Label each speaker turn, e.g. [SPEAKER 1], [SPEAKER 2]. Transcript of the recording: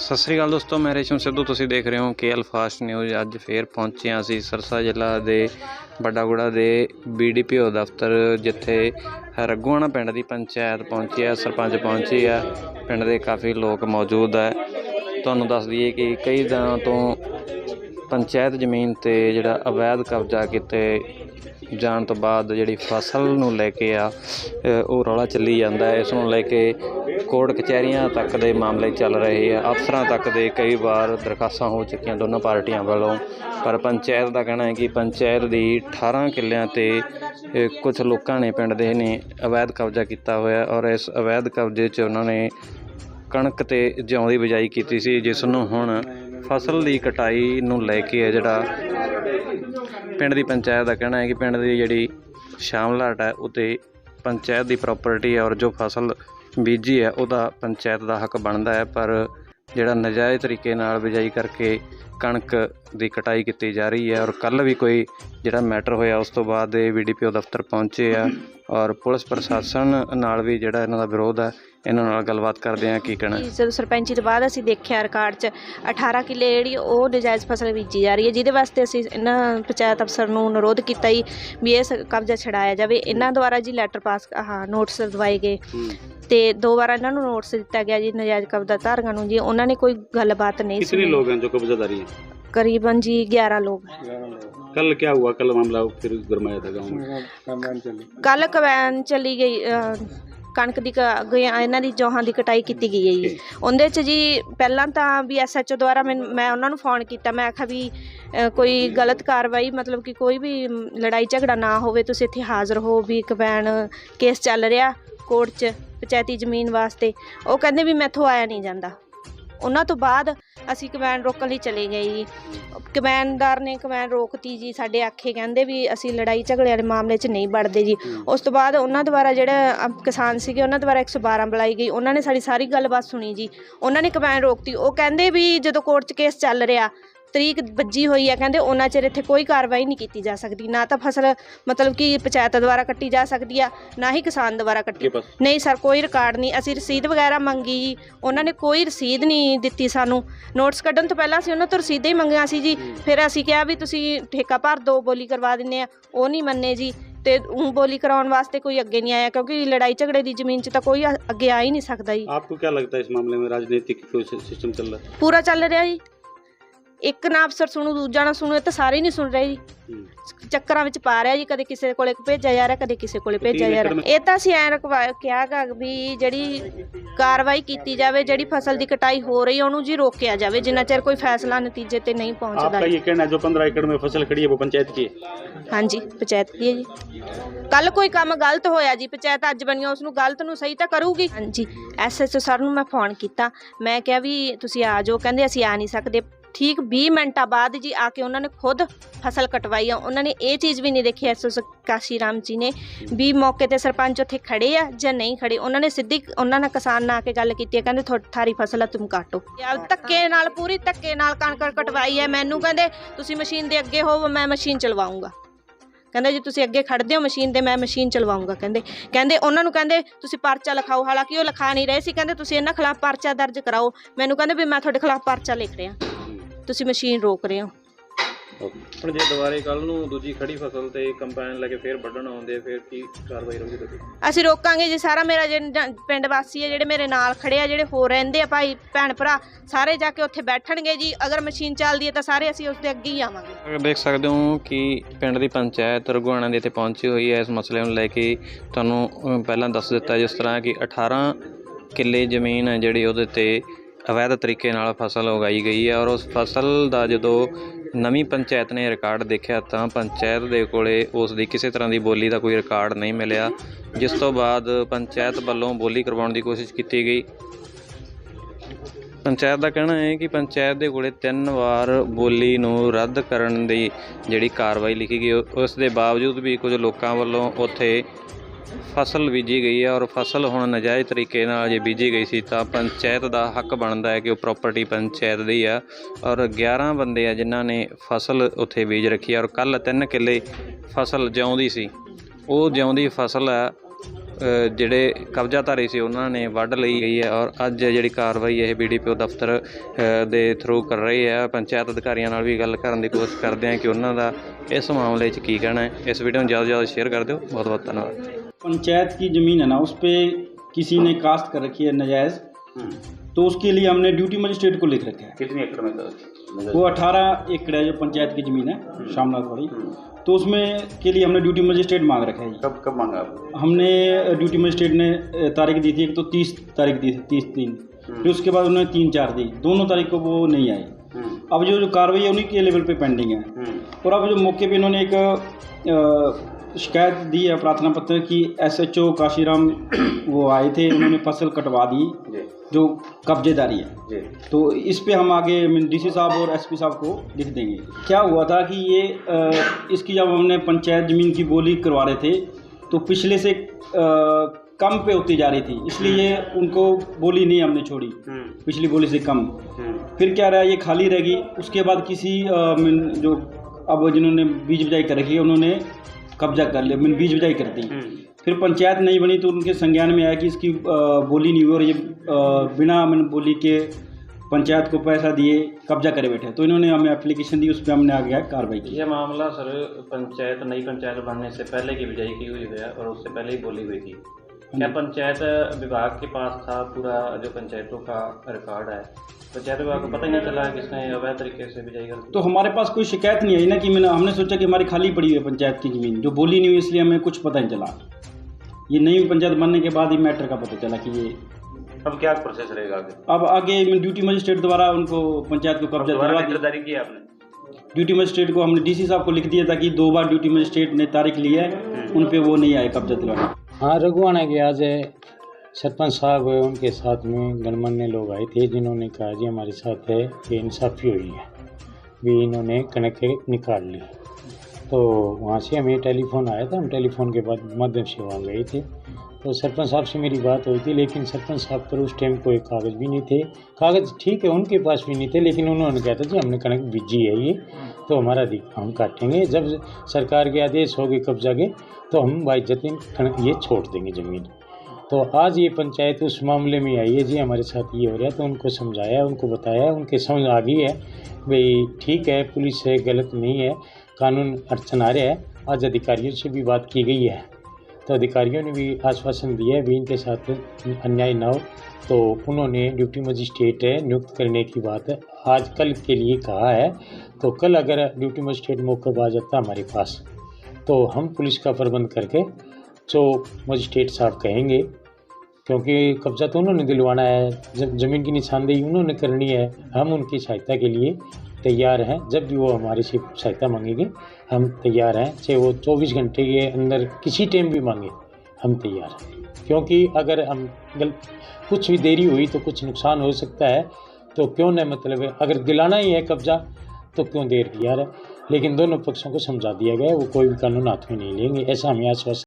[SPEAKER 1] सत श्री अकाल दोस्तों, मैं रेशम सिद्धू। तुसीं देख रहे हो KL फास्ट न्यूज़। अज फिर पहुँचे असीं सरसा जिला के बड़ागुड़ा के BDPO दफ्तर, जिथे रघुआणा पिंड की पंचायत पहुँची है, सरपंच पहुँची है, पिंड के काफ़ी लोग मौजूद है। तुहानूं दस दईए कि कई दिनों तो पंचायत जमीन ते जिहड़ा अवैध कब्जा किते जाण तो बाद जिहड़ी फसल नूं लैके वो रौला चली जाता है। इस नूं लैके कोर्ट कचहरियां तक दे मामले चल रहे हैं, अफसरां तक दे कई बार दरखास्तां हो चुकियां दोनों पार्टियां वालों, पर पंचायत का कहना है कि पंचायत की 18 किल्लियां ते कुछ लोगों ने पिंड दे ने अवैध कब्जा किया होया और इस अवैध कब्जे च उन्होंने कणक ते जौ की बिजाई की सी, जिस नूं हुण फसल की कटाई नूं लैके है जिहड़ा पिंड की पंचायत का कहना है कि पिंड की जिहड़ी शामलाट है उत्ते पंचायत की प्रॉपर्टी है और जो फसल बीजी है वह पंचायत का हक बनता है, पर जिहड़ा नजायज़ तरीके नाल बिजाई करके कणक की कटाई की जा रही है। और कल भी कोई जिहड़ा मैटर होया उस तो बाद BDPO दफ्तर पहुँचे आ और पुलिस प्रशासन नाल भी जिहड़ा इन्हां दा विरोध है। इन्हां नाल गलबात करदे आ की कहना।
[SPEAKER 2] जदों सरपंची तो बाद असीं देखिया रिकार्ड च 18 किल्ले जिहड़ी ओह नजायज़ फसल बीजी जा रही है, जिहदे वास्ते असीं इन्हां पंचायत अफसर नूं अनुरोध कीता जी भी इस कब्जा छड़ाया जावे। इन्हां द्वारा जी लैटर पास नोटिस दवाए गए ते 2 बार इन्हां नूं नोटिस दिता गया जी नजायज़ कब्जा धारकां नूं जी, उन्हां ने कोई गलबात नहीं।
[SPEAKER 3] कितने लोग हैं जो कब्जादारी हैं?
[SPEAKER 2] करीबन जी 11 लोग।
[SPEAKER 3] कल क्या हुआ? कल मामला फिर गरमाया था गाँव में।
[SPEAKER 2] कल कवैन चली गई, कणक की इन्हां दी जौहां की कटाई की गई है जी। उहदे च जी पहलां तां भी SHO द्वारा मैं उन्हां नूं फोन किया, मैं आखिया भी कोई गलत कार्रवाई मतलब कि कोई भी लड़ाई झगड़ा ना होवे, तुसीं इत्थे हाज़र हो भी कवैन केस चल रहा कोर्ट च पंचायती जमीन वास्ते। वो कहंदे भी मैथों आया नहीं जाता। उन्हां तो बाद असीं कवैन रोकण लई चले गए जी। कवैनदार ने कवैन रोकती जी, साडे आखे कहंदे भी असीं लड़ाई झगड़े वाले मामले च नहीं वड़दे जी। उस तो बाद उन्हां द्वारा जिहड़े किसान सीगे उन्हां द्वारा 112 बुलाई गई, उन्हां ने साडी सारी गलबात सुनी जी। उन्हां ने कवैन रोकती, वो कहंदे भी जदों कोर्ट च केस चल रहा तरीक बज्जी हुई है, कहंदे उन्ना चिर इत्थे कोई कार्रवाई नहीं की जा सकती, ना तो फसल मतलब कि पंचायत द्वारा कट्टी जा सकती है, ना ही किसान द्वारा कट्टी। नहीं सर, कोई रिकॉर्ड नहीं। असीं रसीद वगैरह मंगी जी, उन्होंने कोई रसीद नहीं दित्ती सानू। नोटिस कड्ढण तो पहलां असीं उन्हां तों रसीदां ही मंगियां सी जी। फिर असीं कहा भी तुसीं ठेका भर दो, बोली करवा दिंदे आ, वो नहीं मन्ने जी। ते बोली कराउण वास्ते कोई अगे नहीं आया, क्योंकि लड़ाई झगड़े की जमीन च तो कोई अगे आ ही नहीं सकता जी।
[SPEAKER 3] आपको क्या लगता है इस मामले में राजनीतिक कोई सिस्टम चल रहा है?
[SPEAKER 2] पूरा चल रहा जी। एक ना अफसर सुनू दूजा ना सुनू, तो सारे नहीं सुन रहे जी। ਚੱਕਰਾਂ ਵਿੱਚ ਪਾ ਰਿਹਾ ਜੀ, ਕਦੇ ਕਿਸੇ ਕੋਲੇ ਭੇਜਿਆ ਜਾ ਰਿਹਾ, ਕਦੇ ਕਿਸੇ ਕੋਲੇ ਭੇਜਿਆ ਜਾ ਰਿਹਾ। ਇਹ ਤਾਂ ਅਸੀਂ ਐਂ ਕਿਹਾ ਗਾ ਵੀ ਜਿਹੜੀ ਕਾਰਵਾਈ ਕੀਤੀ ਜਾਵੇ, ਜਿਹੜੀ ਫਸਲ ਦੀ ਕਟਾਈ ਹੋ ਰਹੀ ਉਹਨੂੰ ਜੀ ਰੋਕਿਆ ਜਾਵੇ ਜਿੰਨਾ ਚਿਰ ਕੋਈ ਫੈਸਲਾ ਨਤੀਜੇ ਤੇ ਨਹੀਂ ਪਹੁੰਚਦਾ।
[SPEAKER 3] आपका ये कहना है जो 15 एकड़ में फसल खड़ी है वो पंचायत की है?
[SPEAKER 2] ਹਾਂਜੀ, ਪੰਚਾਇਤ ਦੀ ਹੈ ਜੀ। ਕੱਲ ਕੋਈ ਕੰਮ ਗਲਤ ਹੋਇਆ ਜੀ, ਪੰਚਾਇਤ ਅੱਜ ਬਣੀ ਉਸ ਨੂੰ ਗਲਤ ਨੂੰ ਸਹੀ ਤਾਂ ਕਰੂਗੀ। ਹਾਂਜੀ, SHO ਸਰ ਨੂੰ ਮੈਂ ਫੋਨ ਕੀਤਾ, ਮੈਂ ਕਿਹਾ ਵੀ ਤੁਸੀਂ ਆ ਜਾਓ, ਕਹਿੰਦੇ ਅਸੀਂ ਆ ਨਹੀਂ ਸਕਦੇ। ठीक 20 मिनटा बाद जी आके उन्होंने खुद फसल कटवाई। उन्होंने ये चीज़ भी नहीं देखी SHO काशी राम जी ने भी मौके ते सरपंच उत्थे खड़े आ या नहीं खड़े। उन्होंने सीधी उन्होंने किसान नाल आके गल की, कहंदे थारी फसल तुम काटो। धक्के नाल पूरी धक्के नाल कणक कटवाई है। मैनू कहंदे तुसीं मशीन दे अगे हो, मैं मशीन चलवाऊंगा। कहंदे जी तुसीं अगे खड़दे हो मशीन दे, मैं मशीन चलवाऊंगा। कहंदे उन्हां नूं कहंदे तुसीं परचा लिखाओ, हालांकि वो लिखा नहीं रहे सी। कहंदे तुसीं इन्हां खिलाफ परचा दर्ज कराओ। मैनू कहंदे भी मैं तुहाडे खिलाफ परचा लिख रहा, तुसीं मशीन रोक रहे हो।
[SPEAKER 1] ਹੁਣ ਜੇ ਦੁਬਾਰੇ ਕੱਲ ਨੂੰ ਦੂਜੀ ਖੜੀ ਫਸਲ ਤੇ ਕੰਬਾਈਨ ਲੈ ਕੇ ਫੇਰ ਵੱਢਣ ਆਉਂਦੇ ਫਿਰ ਕੀ ਕਾਰਵਾਈ ਰਹੂਗੀ ਤੁਹਾਡੀ?
[SPEAKER 2] ਅਸੀਂ ਰੋਕਾਂਗੇ ਜੀ। ਸਾਰਾ ਮੇਰਾ ਜਿਹੜਾ ਪਿੰਡ ਵਾਸੀ ਹੈ, ਜਿਹੜੇ ਮੇਰੇ ਨਾਲ ਖੜੇ ਆ, ਜਿਹੜੇ ਹੋਰ ਰਹਿੰਦੇ ਆ ਭਾਈ ਭੈਣ ਭਰਾ, ਸਾਰੇ ਜਾ ਕੇ ਉੱਥੇ ਬੈਠਣਗੇ ਜੀ। ਅਗਰ ਮਸ਼ੀਨ ਚੱਲਦੀ ਹੈ ਤਾਂ ਸਾਰੇ ਅਸੀਂ ਉਸ ਦੇ ਅੱਗੇ ਹੀ ਆਵਾਂਗੇ।
[SPEAKER 1] ਦੇਖ ਸਕਦੇ ਹੋ ਕਿ ਪਿੰਡ ਦੀ ਪੰਚਾਇਤ ਰਘੁਆਣਾ ਦੇ ਇੱਥੇ ਪਹੁੰਚੀ ਹੋਈ ਹੈ। ਇਸ ਮਸਲੇ ਨੂੰ ਲੈ ਕੇ ਤੁਹਾਨੂੰ ਪਹਿਲਾਂ ਦੱਸ ਦਿੱਤਾ ਜਿਸ ਤਰ੍ਹਾਂ ਕਿ 18 ਕਿੱਲੇ ਜ਼ਮੀਨ ਹੈ ਜਿਹੜੀ ਉਹਦੇ 'ਤੇ अवैध तरीके नाल फसल उगाई गई है। और उस फसल का जो नवीं पंचायत ने रिकॉर्ड देखा तो पंचायत के कोले उसकी किसी तरह की बोली का कोई रिकॉर्ड नहीं मिलया, जिस तो बाद पंचायत वालों बोली करवाने की कोशिश की गई। पंचायत का कहना है कि पंचायत के कोले 3 बार बोली नूं रद्द करन दी जिहड़ी कार्रवाई लिखी गई, उस दे बावजूद भी कुछ लोगों वालों उत्थे फसल बीजी गई है। और फसल हुण नजायज़ तरीके नाल जे बीजी गई सी तो पंचायत का हक बनता है कि वो प्रॉपर्टी पंचायत दी है। और 11 बंदे आ जिन्हां ने फसल उत्थे बीज रखी है। और कल 3 किल्ले फसल जौं दी सी, वो जौं दी फसल है ਜਿਹੜੇ ਕਬਜ਼ਾਧਾਰੀ ਸੀ ਉਹਨਾਂ ਨੇ ਵੱਢ ਲਈ ਗਈ ਹੈ। ਔਰ ਅੱਜ ਜਿਹੜੀ ਕਾਰਵਾਈ ਇਹ BDPO ਦਫ਼ਤਰ ਦੇ ਥਰੂ ਕਰ ਰਹੀ ਹੈ। ਪੰਚਾਇਤ ਅਧਿਕਾਰੀਆਂ ਨਾਲ ਵੀ ਗੱਲ ਕਰਨ ਦੀ ਕੋਸ਼ਿਸ਼ ਕਰਦੇ ਹਾਂ ਕਿ ਉਹਨਾਂ ਦਾ ਇਸ ਮਾਮਲੇ 'ਚ ਕੀ ਕਹਿਣਾ ਹੈ। ਇਸ ਵੀਡੀਓ ਨੂੰ ज़्यादा से ज़्यादा शेयर कर दो। बहुत बहुत धन्यवाद।
[SPEAKER 4] पंचायत की ज़मीन है ना, उस पर किसी ने कास्ट कर रखी है नजायज़, तो उसके लिए हमने ड्यूटी मजिस्ट्रेट को लिख रखा है।
[SPEAKER 3] कितने एकड़ में?
[SPEAKER 4] वो 18 एकड़ है जो पंचायत की ज़मीन है शामलातवाड़ी, तो उसमें के लिए हमने ड्यूटी मजिस्ट्रेट मांग रखा है।
[SPEAKER 3] कब मांगा आपने?
[SPEAKER 4] हमने ड्यूटी मजिस्ट्रेट ने तारीख दी थी, एक तो 30 तारीख दी थी, 30/3, फिर उसके बाद उन्होंने 3/4 दी, दोनों तारीख को वो नहीं आए। अब जो कार्रवाई है उन्हीं के लेवल पे पेंडिंग है। और अब जो मौके पे इन्होंने एक शिकायत दी है प्रार्थना पत्र की SHO काशीराम वो आए थे, उन्होंने फसल कटवा दी जो कब्जेदारी है। तो इस पे हम आगे DC साहब और SP साहब को लिख देंगे। क्या हुआ था कि ये इसकी जब हमने पंचायत ज़मीन की बोली करवा रहे थे तो पिछले से कम पे होती जा रही थी, इसलिए उनको बोली नहीं हमने छोड़ी, पिछली बोली से कम। फिर क्या रहा, ये खाली रहेगी। उसके बाद किसी जो अब जिन्होंने बीज बिजाई कर रखी है उन्होंने कब्जा कर लिया, मैंने बीज बिजाई कर दी। फिर पंचायत नहीं बनी तो उनके संज्ञान में आया कि इसकी बोली नहीं हुई और ये बिना मैंने बोली के पंचायत को पैसा दिए कब्जा करे बैठे। तो इन्होंने हमें एप्लीकेशन दी, उस पर हमने आगे कार्रवाई की।
[SPEAKER 1] यह मामला सर नई पंचायत बनने से पहले की बिजाई की हुई है और उससे पहले ही बोली हुई थी। क्या पंचायत विभाग के पास था पूरा जो पंचायतों का रिकॉर्ड है? पंचायत विभाग को पता ही नहीं चला किसने अवैध तरीके से बिजाई कर दी?
[SPEAKER 4] तो हमारे पास कोई शिकायत नहीं आई ना, कि हमने सोचा कि हमारी खाली पड़ी हुई है पंचायत की ज़मीन, जो बोली नहीं हुई, इसलिए हमें कुछ पता नहीं चला। ये नई पंचायत बनने के बाद ही मैटर का पता चला कि ये।
[SPEAKER 3] अब क्या प्रोसेस रहेगा आगे?
[SPEAKER 4] अब आगे ड्यूटी मजिस्ट्रेट द्वारा उनको पंचायत को कब्जा दिलवा दी।
[SPEAKER 3] की आपने
[SPEAKER 4] ड्यूटी मजिस्ट्रेट को हमने DC साहब को लिख दिया था कि 2 बार ड्यूटी मजिस्ट्रेट ने तारीख ली है, उन पर वो नहीं आए कब्जा दिलवाने।
[SPEAKER 5] हाँ, रघुआना के आज सरपंच साहब उनके साथ में गणमान्य लोग आए थे जिन्होंने कहा जी हमारे साथ है कि इंसाफ़ी हुई है, भी इन्होंने कनक निकाल ली। तो वहाँ से हमें टेलीफोन आया था, हम टेलीफोन के बाद माध्यम से वहाँ गए थे। तो सरपंच साहब से मेरी बात हुई थी, लेकिन सरपंच साहब पर उस टाइम कोई कागज़ भी नहीं थे। कागज़ ठीक है उनके पास भी नहीं थे, लेकिन उन्होंने कहा था जी हमने कनक बीजी है ये, तो हमारा हम काटेंगे, जब सरकार के आदेश हो गए कब्जा के तो हम बाइज्जती ये छोड़ देंगे ज़मीन। तो आज ये पंचायत उस मामले में आई है जी हमारे साथ ये हो रहा है। तो उनको समझाया, उनको बताया, उनके समझ आ गई है भाई ठीक है, पुलिस है गलत नहीं है, कानून अड़चन आ रहा है। आज अधिकारियों से भी बात की गई है, तो अधिकारियों ने भी आश्वासन दिया है भी इनके साथ अन्याय ना हो। तो उन्होंने ड्यूटी मजिस्ट्रेट नियुक्त करने की बात आज कल के लिए कहा है। तो कल अगर ड्यूटी मजिस्ट्रेट मौके पर आ जाता हमारे पास तो हम पुलिस का प्रबंध करके जो मजिस्ट्रेट साहब कहेंगे, क्योंकि कब्जा तो उन्होंने दिलवाना है, ज़मीन की निशानदेही उन्होंने करनी है, हम उनकी सहायता के लिए तैयार हैं। जब भी वो हमारे से सहायता मांगेंगे हम तैयार हैं, चाहे वो 24 घंटे के अंदर किसी टाइम भी मांगे हम तैयार हैं। क्योंकि अगर हम कुछ भी देरी हुई तो कुछ नुकसान हो सकता है, तो क्यों न मतलब है अगर दिलाना ही है कब्जा तो क्यों देर किया है। लेकिन दोनों पक्षों को समझा दिया गया है, वो कोई भी कानून हाथ में नहीं लेंगे, ऐसा हमें आश्वासन